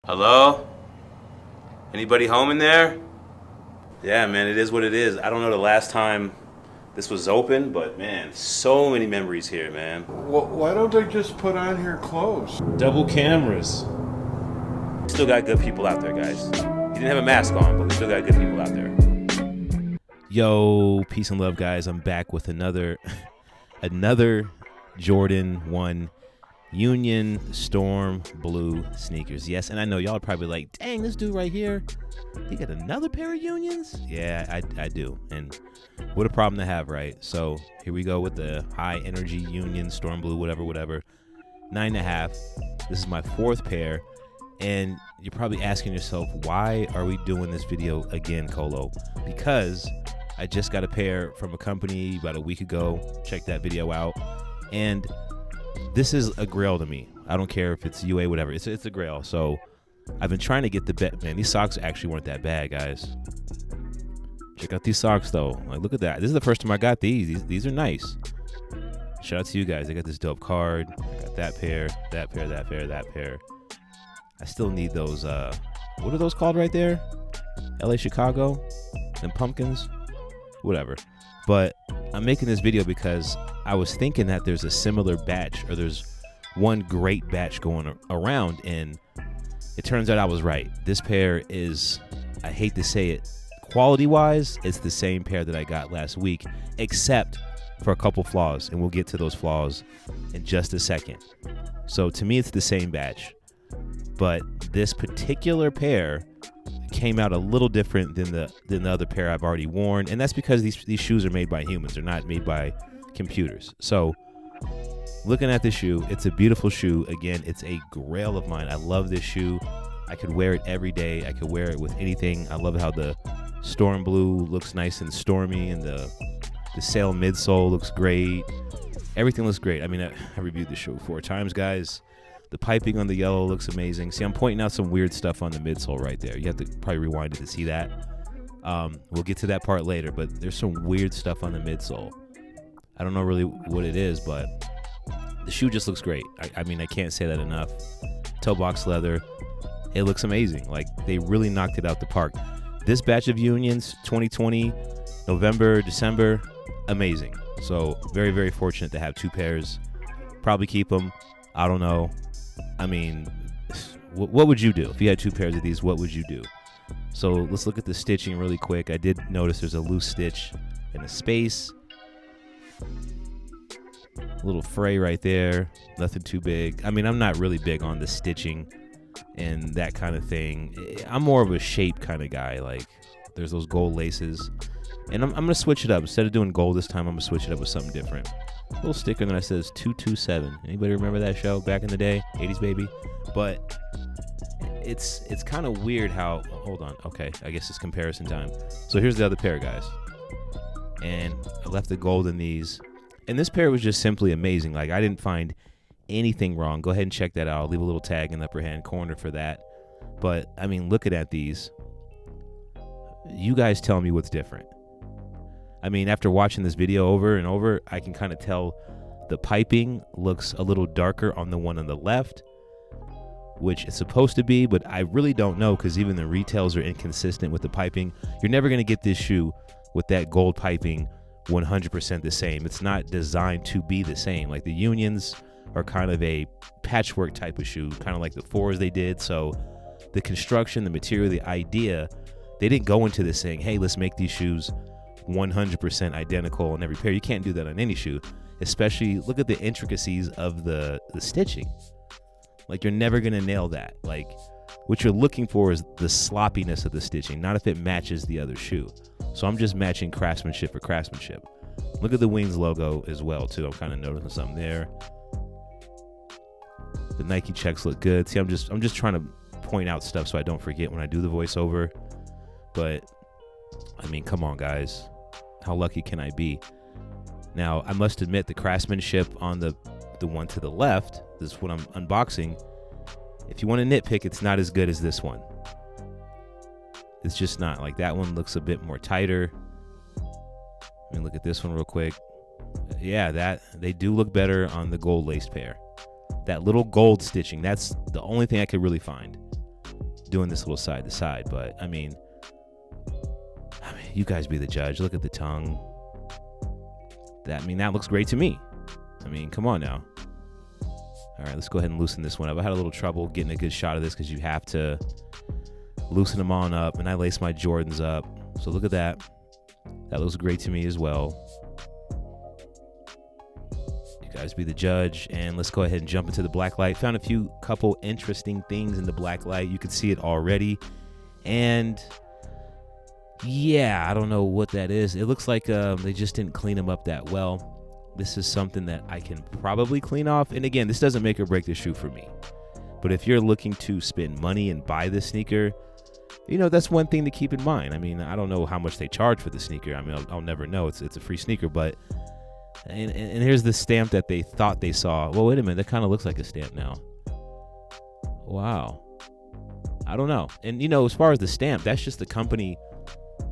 Hello? Anybody home in there? Yeah, man, it is what it is. I don't know the last time this was open, but man, so many memories here, man. Well, why don't they just put on here clothes? Double cameras. Still got good people out there, guys. You didn't have a mask on, but we still got good people out there. Yo, peace and love, guys. I'm back with another Jordan 1 Union Storm Blue sneakers. Yes, and I know y'all are probably like, dang, this dude right here, he got another pair of Unions? Yeah, I do. And what a problem to have, right? So here we go with the high energy Union Storm Blue, whatever. 9.5. This is my fourth pair. And you're probably asking yourself, why are we doing this video again, Colo? Because I just got a pair from a company about a week ago. Check that video out. And this is a grail to me. I don't care if it's UA, whatever. It's a grail. So I've been trying to get the bet. Man, these socks actually weren't that bad, guys. Check out these socks, though. Like, look at that. This is the first time I got these. These are nice. Shout out to you guys. I got this dope card. I got that pair, that pair. I still need those. What are those called right there? LA Chicago and pumpkins, whatever. But I'm making this video because I was thinking that there's a similar batch, or there's one great batch going around, and it turns out I was right. This pair is, I hate to say it, quality-wise, it's the same pair that I got last week, except for a couple flaws, and we'll get to those flaws in just a second. So to me, it's the same batch. But this particular pair came out a little different than the other pair I've already worn, and that's because these shoes are made by humans. They're not made by computers. So looking at this shoe, it's a beautiful shoe. Again, it's a grail of mine. I love this shoe. I could wear it every day. I could wear it with anything. I love how the storm blue looks nice and stormy, and the sail midsole looks great. Everything looks great. I mean, I reviewed the shoe 4 times, guys. The piping on the yellow looks amazing. See, I'm pointing out some weird stuff on the midsole right there. You have to probably rewind it to see that. We'll get to that part later, but there's some weird stuff on the midsole. I don't know really what it is, but the shoe just looks great. I mean, I can't say that enough. Toe box leather. It looks amazing. Like, they really knocked it out the park. This batch of Unions, 2020, November, December, amazing. So very, very fortunate to have 2 pairs. Probably keep them. I don't know. I mean, what would you do if you had 2 pairs of these? What would you do? So let's look at the stitching really quick. I did notice there's a loose stitch in a space. A little fray right there. Nothing too big. I mean, I'm not really big on the stitching and that kind of thing. I'm more of a shape kind of guy. Like, there's those gold laces. And I'm going to switch it up. Instead of doing gold this time, I'm going to switch it up with something different. A little sticker that says 227. Anybody remember that show back in the day? 80s baby. But it's kind of weird how, hold on. Okay, I guess it's comparison time. So here's the other pair, guys. And I left the gold in these. And this pair was just simply amazing. Like, I didn't find anything wrong. Go ahead and check that out. I'll leave a little tag in the upper hand corner for that. But I mean, looking at these, you guys tell me what's different. I mean, after watching this video over and over, I can kind of tell the piping looks a little darker on the one on the left, which it's supposed to be, but I really don't know, because even the retails are inconsistent with the piping. You're never going to get this shoe with that gold piping 100% the same. It's not designed to be the same. Like, the Unions are kind of a patchwork type of shoe, kind of like the 4s they did. So the construction, the material, the idea, they didn't go into this saying, hey, let's make these shoes 100% identical on every pair. You can't do that on any shoe. Especially, look at the intricacies of the stitching. Like, you're never gonna nail that. Like, what you're looking for is the sloppiness of the stitching, not if it matches the other shoe. So I'm just matching craftsmanship for craftsmanship. Look at the Wings logo as well too. I'm kind of noticing something there. The Nike checks look good. See, I'm just trying to point out stuff so I don't forget when I do the voiceover. But I mean, come on, guys. How lucky can I be? Now, I must admit, the craftsmanship on the one to the left, this is what I'm unboxing. If you want to nitpick, it's not as good as this one. It's just not. Like, that one looks a bit more tighter. Let me look at this one real quick. Yeah, they do look better on the gold laced pair. That little gold stitching, that's the only thing I could really find. doing this little side to side, but I mean, you guys be the judge. Look at the tongue. That looks great to me. I mean, come on now. All right, let's go ahead and loosen this one up. I had a little trouble getting a good shot of this because you have to loosen them on up, and I lace my Jordans up. So look at that. That looks great to me as well. You guys be the judge, and let's go ahead and jump into the black light. Found a couple interesting things in the black light. You can see it already, and yeah, I don't know what that is. It looks like they just didn't clean them up that well. This is something that I can probably clean off. And again, this doesn't make or break the shoe for me. But if you're looking to spend money and buy this sneaker, that's one thing to keep in mind. I mean, I don't know how much they charge for the sneaker. I mean, I'll never know. It's a free sneaker, but and here's the stamp that they thought they saw. Well, wait a minute. That kind of looks like a stamp now. Wow. I don't know. And as far as the stamp, that's just the company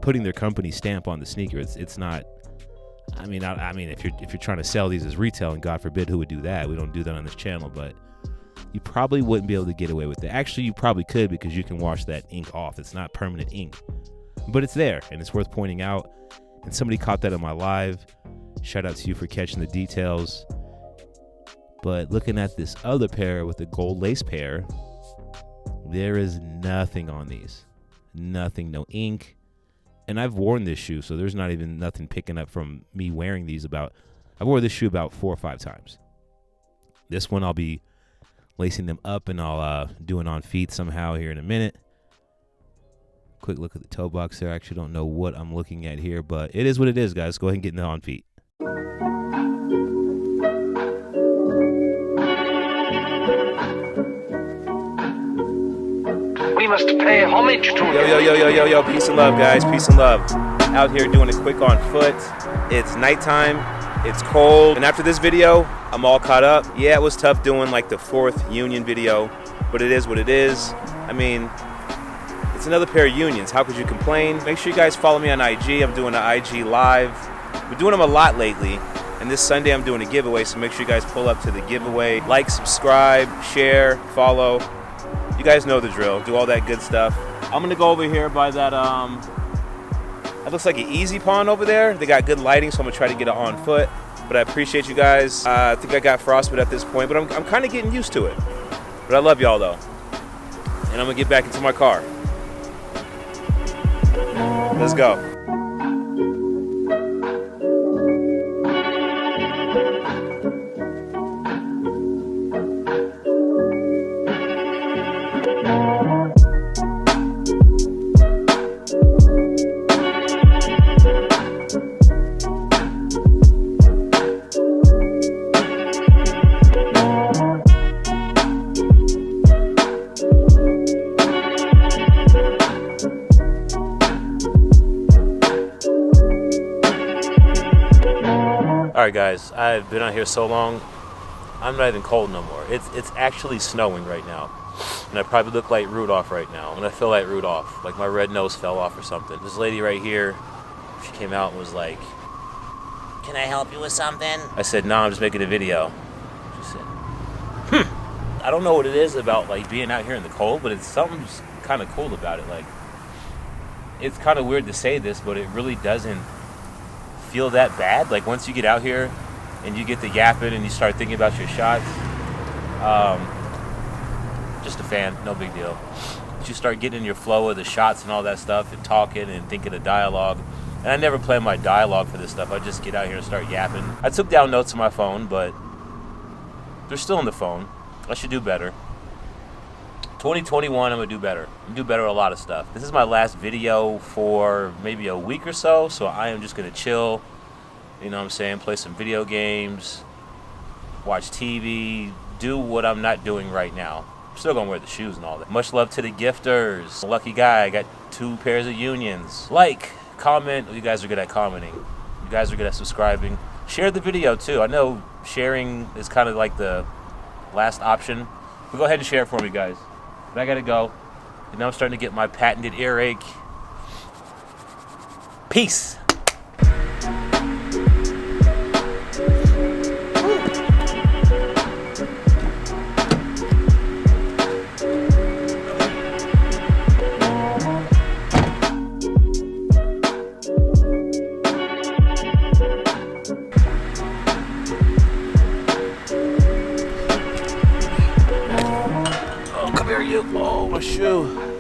putting their company stamp on the sneaker. It's not. I mean, if you're trying to sell these as retail, and God forbid who would do that. We don't do that on this channel, but you probably wouldn't be able to get away with it. Actually, you probably could, because you can wash that ink off. It's not permanent ink, but it's there, and it's worth pointing out. And somebody caught that in my live. Shout out to you for catching the details. But looking at this other pair with the gold lace pair, there is nothing on these. Nothing, no ink. And I've worn this shoe, so there's not even nothing picking up from me wearing these. I've worn this shoe about 4 or 5 times. This one I'll be lacing them up, and I'll do it on feet somehow here in a minute. Quick look at the toe box there. I actually don't know what I'm looking at here, but it is what it is, guys. Go ahead and get in the on feet. We must pay homage to you. Yo, peace and love, guys. Peace and love. Out here doing it quick on foot. It's nighttime. It's cold. And after this video, I'm all caught up. Yeah, it was tough doing like the 4th Union video, but it is what it is. I mean, it's another pair of Unions. How could you complain? Make sure you guys follow me on IG. I'm doing an IG live. We're doing them a lot lately. And this Sunday, I'm doing a giveaway, so make sure you guys pull up to the giveaway. Like, subscribe, share, follow. You guys know the drill. Do all that good stuff. I'm gonna go over here by that that looks like an easy pond over there. They got good lighting, so I'm gonna try to get it on foot. But I appreciate you guys. I think I got frostbite at this point, but I'm kind of getting used to it. But I love y'all though. And I'm gonna get back into my car. Let's go. Alright guys, I've been out here so long, I'm not even cold no more. It's actually snowing right now. And I probably look like Rudolph right now. And I feel like Rudolph, like my red nose fell off or something. This lady right here, she came out and was like, "Can I help you with something?" I said, "No, I'm just making a video." She said, I don't know what it is about like being out here in the cold, but it's something kind of cool about it. Like, it's kind of weird to say this, but it really doesn't feel that bad. Like once you get out here and you get the yapping and you start thinking about your shots, just a fan, no big deal. But you start getting in your flow of the shots and all that stuff and talking and thinking of dialogue. And I never plan my dialogue for this stuff. I just get out here and start yapping. I took down notes on my phone, but they're still on the phone. I should do better. 2021, I'm gonna do better. I'm gonna do better with a lot of stuff. This is my last video for maybe a week or so, so I am just gonna chill, you know what I'm saying, play some video games, watch TV, do what I'm not doing right now. I'm still gonna wear the shoes and all that. Much love to the gifters. Lucky guy, I got 2 pairs of Unions. Like, comment. You guys are good at commenting. You guys are good at subscribing. Share the video too. I know sharing is kind of like the last option, but go ahead and share it for me, guys. But I gotta go. And now I'm starting to get my patented earache. Peace. Where are you? Oh, my shoe.